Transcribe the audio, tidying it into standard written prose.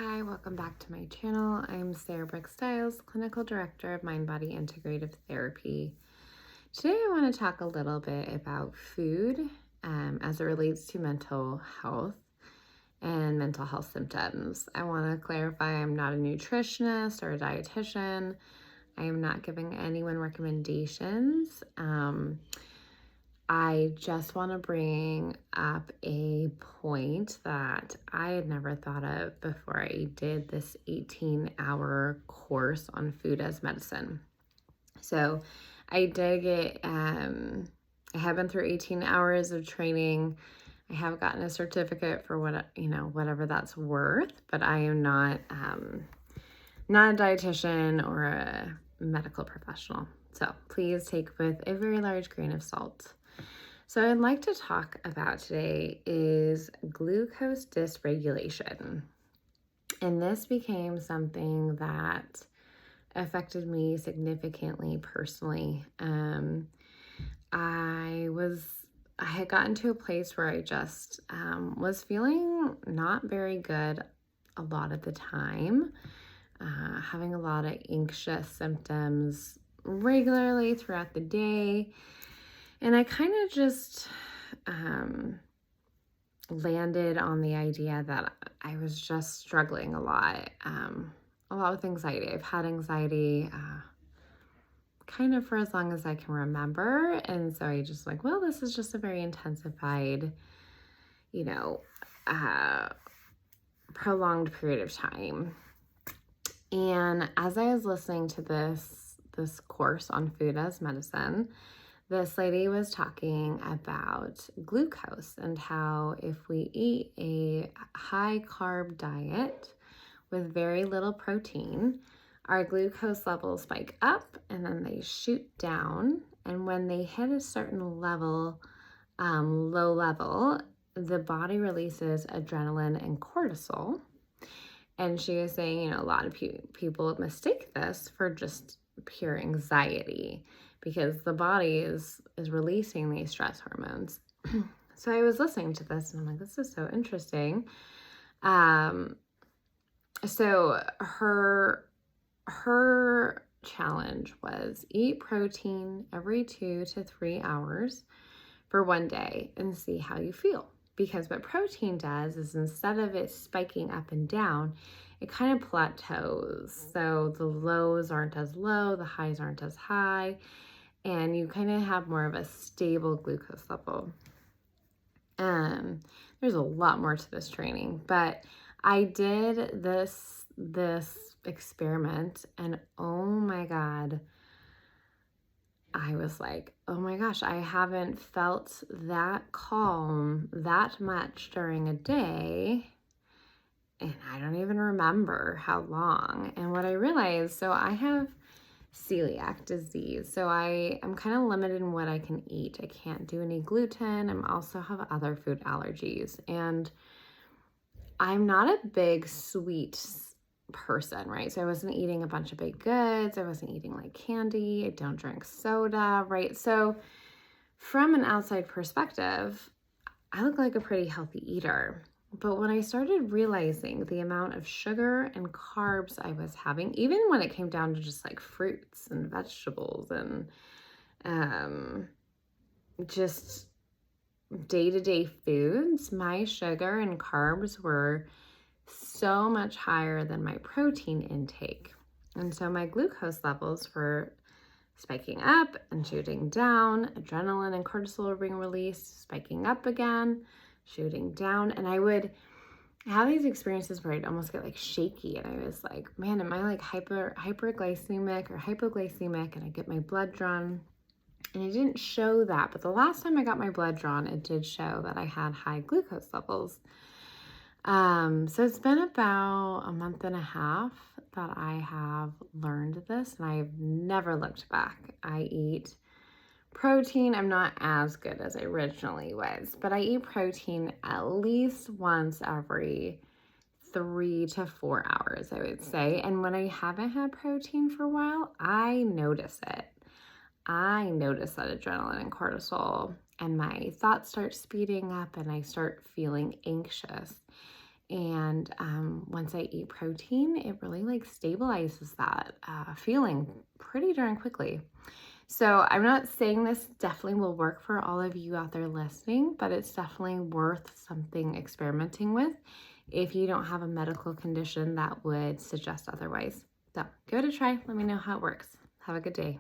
Hi, welcome back to my channel. I'm Sarah-Brooke, Clinical Director of Mind Body Integrative Therapy. Today I want to talk a little bit about food as it relates to mental health and mental health symptoms. I want to clarify I'm not a nutritionist or a dietitian. I am not giving anyone recommendations. I just want to bring up a point that I had never thought of before I did this 18-hour course on food as medicine. So I did get, I have been through 18 hours of training. I have gotten a certificate for whatever that's worth, but I am not a dietitian or a medical professional. So please take with a very large grain of salt. So I'd like to talk about today is glucose dysregulation. And this became something that affected me significantly personally. I had gotten to a place where I just was feeling not very good a lot of the time, having a lot of anxious symptoms regularly throughout the day. And I kind of just landed on the idea that I was just struggling a lot with anxiety. I've had anxiety kind of for as long as I can remember. And so I just this is just a very intensified, prolonged period of time. And as I was listening to this course on food as medicine, this lady was talking about glucose and how if we eat a high carb diet with very little protein, our glucose levels spike up and then they shoot down. And when they hit a certain level, low level, the body releases adrenaline and cortisol. And she was saying, a lot of people mistake this for just pure anxiety, because the body is releasing these stress hormones. So I was listening to this and I'm like, this is so interesting. So her challenge was eat protein every 2 to 3 hours for one day and see how you feel. Because what protein does is instead of it spiking up and down, it kind of plateaus. So the lows aren't as low, the highs aren't as high, and you kind of have more of a stable glucose level. There's a lot more to this training, but I did this experiment and oh my God, I was like, oh my gosh, I haven't felt that calm that much during a day. And I don't even remember how long. And what I realized, so I have celiac disease. So I'm kind of limited in what I can eat. I can't do any gluten. I also have other food allergies. And I'm not a big sweet person, right? So I wasn't eating a bunch of baked goods. I wasn't eating like candy. I don't drink soda, right? So from an outside perspective, I look like a pretty healthy eater. But when I started realizing the amount of sugar and carbs I was having, even when it came down to just like fruits and vegetables and just day-to-day foods, my sugar and carbs were so much higher than my protein intake. And so my glucose levels were spiking up and shooting down. Adrenaline and cortisol were being released, spiking up again, shooting down. And I would have these experiences where I'd almost get like shaky. And I was like, man, am I like hyperglycemic or hypoglycemic? And I get my blood drawn. And it didn't show that. But the last time I got my blood drawn, it did show that I had high glucose levels. So it's been about a month and a half that I have learned this, and I've never looked back. I eat protein. I'm not as good as I originally was, but I eat protein at least once every 3 to 4 hours, I would say. And when I haven't had protein for a while, I notice it. I notice that adrenaline and cortisol, and my thoughts start speeding up and I start feeling anxious. And once I eat protein, it really like stabilizes that feeling pretty darn quickly. So I'm not saying this definitely will work for all of you out there listening, but it's definitely worth something experimenting with if you don't have a medical condition that would suggest otherwise. So give it a try. Let me know how it works. Have a good day.